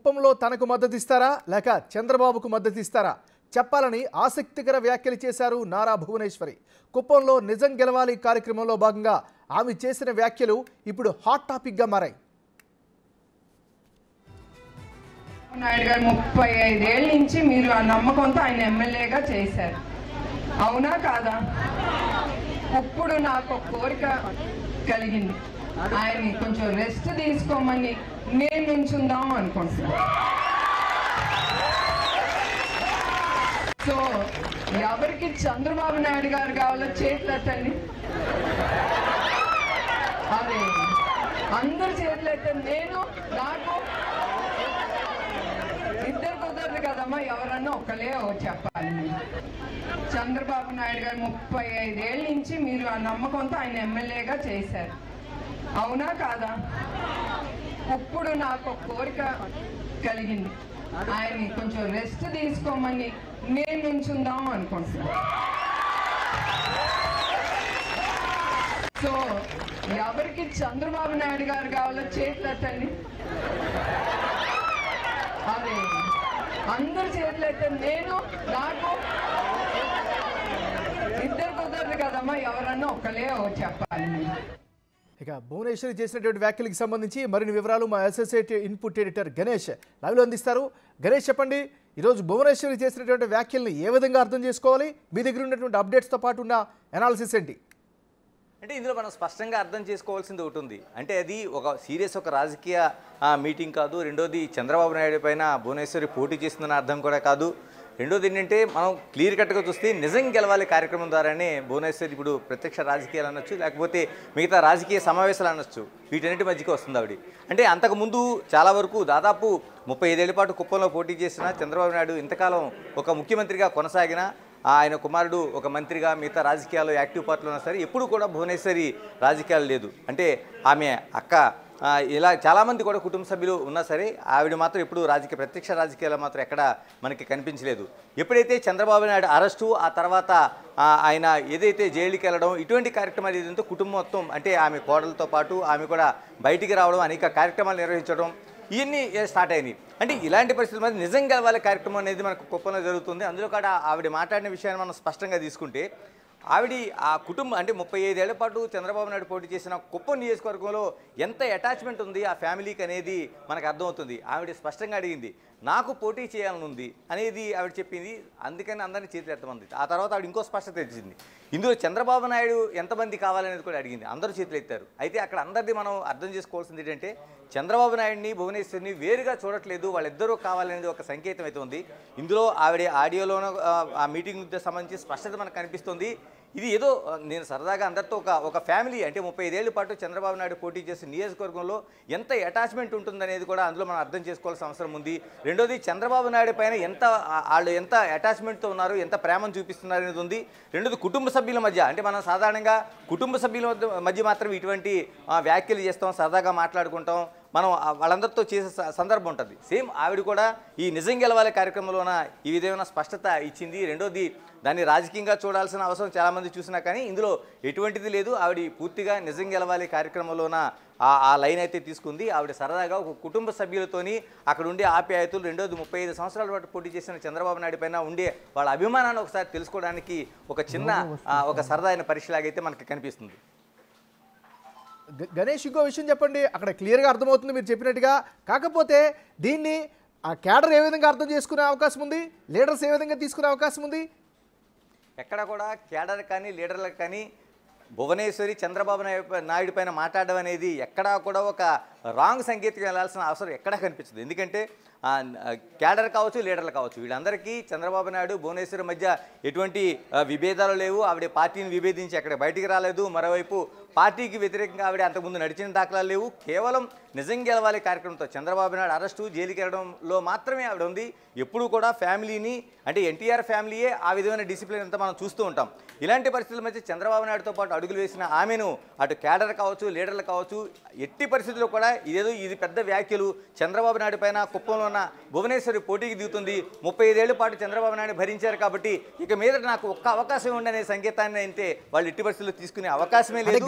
కుప్పంలో తనకు మద్దతు ఇస్తారా లేక చంద్రబాబుకు మద్దతు ఇస్తారా చెప్పాలని ఆసక్తికర వ్యాఖ్యలు చేశారు నారా భువనేశ్వరి. కుప్పంలో నిజం గెలవాలి కార్యక్రమంలో భాగంగా ఆమె చేసిన వ్యాఖ్యలు ఇప్పుడు హాట్ టాపిక్గా మారాయి. నాయుడు గారు 35 ఏళ్ళ నుంచి మీరు ఆ నమ్మకంతో ఆయన ఎమ్మెల్యేగా చేశారు, అవునా కాదా? ఇప్పుడు నాకు కోరిక కలిగింది, ఆయన్ని కొంచెం రెస్ట్ తీసుకోమని నేను నుంచుందాం అనుకుంటున్నాను. సో ఎవరికి చంద్రబాబు నాయుడు గారు కావాలో చేతులెత్తండి. అదే అందరు చేతులెత్తండి. నేను నాకు ఇద్దరు కుదరదు కదమ్మా, ఎవరన్నా ఒకలే చెప్పాలి. చంద్రబాబు నాయుడు గారు 35 ఏళ్ళ నుంచి మీరు ఆ నమ్మకంతో ఆయన ఎమ్మెల్యేగా చేశారు, అవునా కాదా? ఇప్పుడు నాకు కోరిక కలిగింది, ఆయన్ని కొంచెం రెస్ట్ తీసుకోమని నేను నుంచుందాం అనుకుంటున్నాను. సో ఎవరికి చంద్రబాబు నాయుడు గారు కావాలో చేతులెత్తండి. అదే అందరు చేతులెత్తండి. నేను నాకు ఇద్దరు కుదరదు కదమ్మా, ఎవరన్నా ఒకలే చెప్పాలి. ఇక భువనేశ్వరి చేసినటువంటి వ్యాఖ్యలకు సంబంధించి మరిన్ని వివరాలు మా అసోసియేట్ ఇన్పుట్ ఎడిటర్ గణేష్ లైవ్లో అందిస్తారు. గణేష్, చెప్పండి, ఈరోజు భువనేశ్వరి చేసినటువంటి వ్యాఖ్యలను ఏ విధంగా అర్థం చేసుకోవాలి? మీ దగ్గర ఉన్నటువంటి అప్డేట్స్తో పాటు ఉన్న అనాలిసిస్ ఏంటి? అంటే ఇందులో మనం స్పష్టంగా అర్థం చేసుకోవాల్సింది ఒకటి ఉంది. అంటే అది ఒక సీరియస్ ఒక రాజకీయ మీటింగ్ కాదు. రెండోది చంద్రబాబు నాయుడు పైన భువనేశ్వరి పోటీ చేస్తుందన్న అర్థం కూడా కాదు. రెండోది ఏంటంటే మనం క్లియర్ కట్గా చూస్తే నిజం గెలవాలి కార్యక్రమం ద్వారానే భువనేశ్వరి ఇప్పుడు ప్రత్యక్ష రాజకీయాలు అనొచ్చు, లేకపోతే మిగతా రాజకీయ సమావేశాలు అనొచ్చు, వీటన్నిటి మధ్యకి వస్తుంది ఆవిడ. అంటే అంతకుముందు చాలా వరకు దాదాపు 35 ఏళ్ల పాటు కుప్పంలో పోటీ చేసిన చంద్రబాబు నాయుడు ఇంతకాలం ఒక ముఖ్యమంత్రిగా కొనసాగిన ఆయన కుమారుడు ఒక మంత్రిగా మిగతా రాజకీయాల్లో యాక్టివ్ పార్టీలో ఉన్నా సరే ఎప్పుడు కూడా భువనేశ్వరి రాజకీయాలు లేదు. అంటే ఆమె అక్క ఇలా చాలామంది కూడా కుటుంబ సభ్యులు ఉన్నా సరే ఆవిడ మాత్రం ఎప్పుడు ప్రత్యక్ష రాజకీయాలు మాత్రం ఎక్కడ మనకి కనిపించలేదు. ఎప్పుడైతే చంద్రబాబు నాయుడు అరెస్టు, ఆ తర్వాత ఆయన ఏదైతే జైలుకి వెళ్ళడం, ఇటువంటి కార్యక్రమాలు ఏదంటే కుటుంబం మొత్తం అంటే ఆమె కోడలతో పాటు ఆమె కూడా బయటికి రావడం, అనేక కార్యక్రమాలు నిర్వహించడం, ఇవన్నీ స్టార్ట్ అయినాయి. అంటే ఇలాంటి పరిస్థితుల మీద నిజం గెలవాలి కార్యక్రమం అనేది మనకు కుప్పంలో జరుగుతుంది. అందులో కూడా ఆవిడ మాట్లాడిన విషయాన్ని మనం స్పష్టంగా తీసుకుంటే ఆవిడ ఆ కుటుంబం అంటే 35 ఏళ్ల పాటు చంద్రబాబు నాయుడు పోటీ చేసిన కుప్పం నియోజకవర్గంలో ఎంత అటాచ్మెంట్ ఉంది ఆ ఫ్యామిలీకి అనేది మనకు అర్థమవుతుంది. ఆవిడ స్పష్టంగా అడిగింది, నాకు పోటీ చేయాలని ఉంది అనేది ఆవిడ చెప్పింది, అందుకని అందరినీ చేతులు ఎత్తమంది. ఆ తర్వాత ఆవిడ ఇంకో స్పష్టత ఇచ్చింది, ఇందులో చంద్రబాబు నాయుడు ఎంతమంది కావాలనేది కూడా అడిగింది. అందరూ చేతులు ఎత్తారు. అయితే అక్కడ అందరిది మనం అర్థం చేసుకోవాల్సింది ఏంటంటే చంద్రబాబు నాయుడిని భువనేశ్వరిని వేరుగా చూడట్లేదు, వాళ్ళిద్దరూ కావాలనేది ఒక సంకేతం అయితే ఉంది. ఇందులో ఆవిడ ఆడియోలోనూ ఆ మీటింగ్ సంబంధించి స్పష్టత మనకు కనిపిస్తుంది. ఇది ఏదో నేను సరదాగా అందరితో ఒక ఫ్యామిలీ అంటే 35 ఏళ్ల పాటు చంద్రబాబు నాయుడు పోటీ చేసిన నియోజకవర్గంలో ఎంత అటాచ్మెంట్ ఉంటుందనేది కూడా అందులో మనం అర్థం చేసుకోవాల్సిన అవసరం ఉంది. రెండోది చంద్రబాబు నాయుడు పైన వాళ్ళు ఎంత అటాచ్మెంట్తో ఉన్నారు, ఎంత ప్రేమను చూపిస్తున్నారు అనేది ఉంది. రెండోది కుటుంబ సభ్యుల మధ్య అంటే మనం సాధారణంగా కుటుంబ సభ్యుల మధ్య మాత్రం ఇటువంటి వ్యాఖ్యలు చేస్తాం, సరదాగా మాట్లాడుకుంటాం, మనం వాళ్ళందరితో చేసే సందర్భం ఉంటుంది. సేమ్ ఆవిడ కూడా ఈ నిజం గెలవాలి కార్యక్రమంలోన ఈ విధమైన స్పష్టత ఇచ్చింది. రెండోది దాన్ని రాజకీయంగా చూడాల్సిన అవసరం చాలామంది చూసినా కానీ ఇందులో ఎటువంటిది లేదు. ఆవిడ పూర్తిగా నిజం గెలవాలి కార్యక్రమంలోన ఆ లైన్ అయితే తీసుకుంది. ఆవిడ సరదాగా ఒక కుటుంబ సభ్యులతోని అక్కడ ఉండే ఆప్యాయతలు, రెండోది 35 సంవత్సరాల పాటు పోటీ చేసిన చంద్రబాబు నాయుడు పైన ఉండే వాళ్ళ అభిమానాన్ని ఒకసారి తెలుసుకోవడానికి ఒక చిన్న ఒక సరదాయిన పరీక్షలాగైతే మనకి కనిపిస్తుంది. గణేష్, ఇంకో విషయం చెప్పండి, అక్కడ క్లియర్గా అర్థమవుతుంది మీరు చెప్పినట్టుగా. కాకపోతే దీన్ని ఆ క్యాడర్ ఏ విధంగా అర్థం చేసుకునే అవకాశం ఉంది, లీడర్స్ ఏ విధంగా తీసుకునే అవకాశం ఉంది? ఎక్కడ కూడా క్యాడర్ కానీ లీడర్లకు కానీ భువనేశ్వరి చంద్రబాబు నాయుడు పైన మాట్లాడడం అనేది ఎక్కడా కూడా ఒక రాంగ్ సంకేతం వెళ్ళాల్సిన అవసరం ఎక్కడా కనిపించదు. ఎందుకంటే క్యాడర్ కావచ్చు, లీడర్లు కావచ్చు, వీళ్ళందరికీ చంద్రబాబు నాయుడు భువనేశ్వరి మధ్య ఎటువంటి విభేదాలు లేవు. ఆవిడ పార్టీని విభేదించి ఎక్కడ బయటికి రాలేదు. మరోవైపు పార్టీకి వ్యతిరేకంగా ఆవిడ అంతకుముందు నడిచిన దాఖలాలు లేవు. కేవలం నిజం గెలవాలి కార్యక్రమంతో చంద్రబాబు నాయుడు అరెస్టు, జైలుకి వెళ్ళడంలో మాత్రమే ఆవిడ ఉంది. ఎప్పుడు కూడా ఫ్యామిలీని అంటే ఎన్టీఆర్ ఫ్యామిలీయే ఆ విధమైన డిసిప్లిన్ అంతా మనం చూస్తూ ఉంటాం. ఇలాంటి పరిస్థితుల మధ్య చంద్రబాబు నాయుడుతో పాటు అడుగులు వేసిన ఆమెను అటు క్యాడర్ కావచ్చు, లీడర్లు కావచ్చు, ఎట్టి పరిస్థితుల్లో కూడా ఇది పెద్ద వ్యాఖ్యలు. చంద్రబాబు నాయుడు పైన కుప్పంలో ఉన్న భువనేశ్వరి పోటీకి దిగుతుంది. 35 ఏళ్ల పాటు చంద్రబాబు నాయుడు భరించారు కాబట్టి ఇక మీద నాకు ఒక్క అవకాశం ఉండనే సంకేతాన్ని అయితే వాళ్ళు ఎట్టి పరిస్థితుల్లో తీసుకునే అవకాశమే లేదు.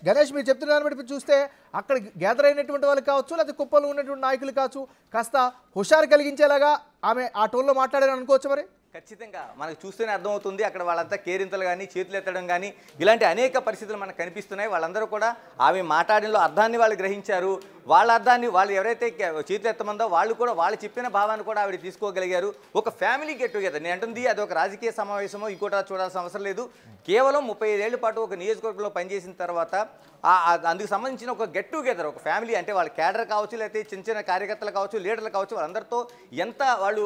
గణేష్ మీరు చెప్తున్న బట్టి చూస్తే అక్కడ గ్యాదర్ అయినటువంటి వాళ్ళు కావచ్చు, లేకపోతే కుప్పంలో ఉన్నటువంటి నాయకులు కావచ్చు, కాస్త హుషారు కలిగించేలాగా ఆమె ఆ టోన్లో మాట్లాడారని అనుకోవచ్చు. మరి ఖచ్చితంగా మనకు చూస్తేనే అర్థమవుతుంది. అక్కడ వాళ్ళంతా కేరింతలు కానీ చేతులు ఎత్తడం కానీ ఇలాంటి అనేక పరిస్థితులు మనకు కనిపిస్తున్నాయి. వాళ్ళందరూ కూడా ఆమె మాట్లాడినలో అర్థాన్ని వాళ్ళు గ్రహించారు. వాళ్ళ అర్థాన్ని వాళ్ళు ఎవరైతే చేతులు ఎత్తమందో వాళ్ళు కూడా వాళ్ళు చెప్పిన భావాన్ని కూడా ఆవిడ తీసుకోగలిగారు. ఒక ఫ్యామిలీ గెట్ టుగెదర్ నేను అంటుంది అది ఒక రాజకీయ సమావేశమో ఇంకోటి చూడాల్సిన అవసరం లేదు. కేవలం 35 ఏళ్ల పాటు ఒక నియోజకవర్గంలో పనిచేసిన తర్వాత అందుకు సంబంధించిన ఒక గెట్ టుగెదర్, ఒక ఫ్యామిలీ అంటే వాళ్ళ క్యాడర్ కావచ్చు, లేకపోతే చిన్న చిన్న కార్యకర్తలు కావచ్చు, లీడర్లు కావచ్చు, వాళ్ళందరితో ఎంత వాళ్ళు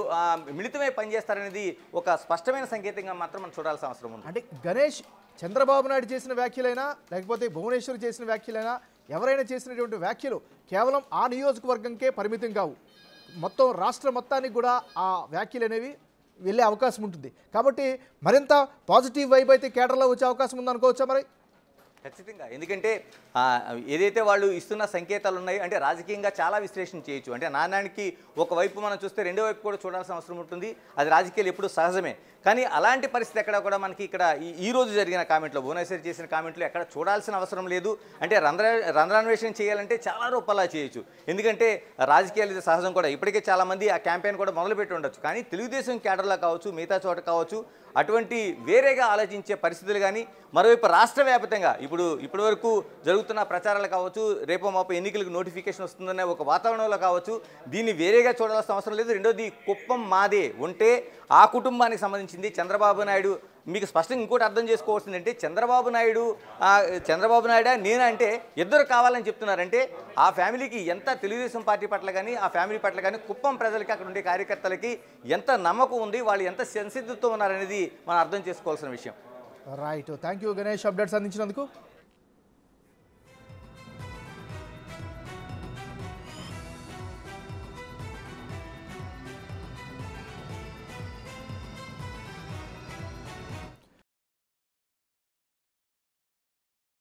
మిళితమై పనిచేస్తారనేది ఒక స్పష్టమైన సంకేతంగా మాత్రం మనం చూడాల్సిన అవసరం ఉంది. అంటే గణేష్ చంద్రబాబు నాయుడు చేసిన వ్యాఖ్యలైనా లేకపోతే భువనేశ్వర్ చేసిన వ్యాఖ్యలైనా ఎవరైనా చేసినటువంటి వ్యాఖ్యలు కేవలం ఆ నియోజకవర్గంకే పరిమితం కావు. మొత్తం రాష్ట్ర మొత్తానికి కూడా ఆ వ్యాఖ్యలు అనేవి వెళ్ళే అవకాశం ఉంటుంది. కాబట్టి మరింత పాజిటివ్ వైబ్ అయితే కేడర్లో వచ్చే అవకాశం ఉందనుకోవచ్చా? మరి ఖచ్చితంగా. ఎందుకంటే ఏదైతే వాళ్ళు ఇస్తున్న సంకేతాలు ఉన్నాయి అంటే రాజకీయంగా చాలా విశ్లేషణ చేయొచ్చు. అంటే నాణ్యానికి ఒకవైపు మనం చూస్తే రెండో వైపు కూడా చూడాల్సిన అవసరం ఉంటుంది. అది రాజకీయాలు ఎప్పుడు సహజమే. కానీ అలాంటి పరిస్థితి ఎక్కడ కూడా మనకి ఇక్కడ ఈ రోజు జరిగిన కామెంట్లో భువనేశ్వర్ చేసిన కామెంట్లో ఎక్కడ చూడాల్సిన అవసరం లేదు. అంటే రంధ్రాన్వేషణ చేయాలంటే చాలా రూపాలా చేయొచ్చు. ఎందుకంటే రాజకీయాలు ఇది సహజం కూడా. ఇప్పటికే చాలామంది ఆ క్యాంపెయిన్ కూడా మొదలుపెట్టి ఉండొచ్చు. కానీ తెలుగుదేశం క్యాడర్లో కావచ్చు, మిగతా చోట కావచ్చు, అటువంటి వేరేగా ఆలోచించే పరిస్థితులు కానీ మరోవైపు రాష్ట్ర వ్యాప్తంగా ఇప్పటి వరకు జరుగుతున్న ప్రచారాలు కావచ్చు, రేపో మాపో ఎన్నికలకు నోటిఫికేషన్ వస్తుందనే ఒక వాతావరణంలో కావచ్చు, దీన్ని వేరేగా చూడాల్సిన అవసరం లేదు. రెండోది కుప్పం మాదే ఉంటే ఆ కుటుంబానికి సంబంధించింది. చంద్రబాబు నాయుడు మీకు స్పష్టంగా ఇంకోటి అర్థం చేసుకోవాల్సిందంటే చంద్రబాబు నాయుడు నేను అంటే ఇద్దరు కావాలని చెప్తున్నారంటే ఆ ఫ్యామిలీకి ఎంత తెలుగుదేశం పార్టీ పట్ల కానీ ఆ ఫ్యామిలీ పట్ల కానీ కుప్పం ప్రజలకి అక్కడ ఉండే కార్యకర్తలకి ఎంత నమ్మకం ఉంది, వాళ్ళు ఎంత సంసిద్ధతో ఉన్నారనేది మనం అర్థం చేసుకోవాల్సిన విషయం. Right. Thank you Ganesh updates అందించినందుకు.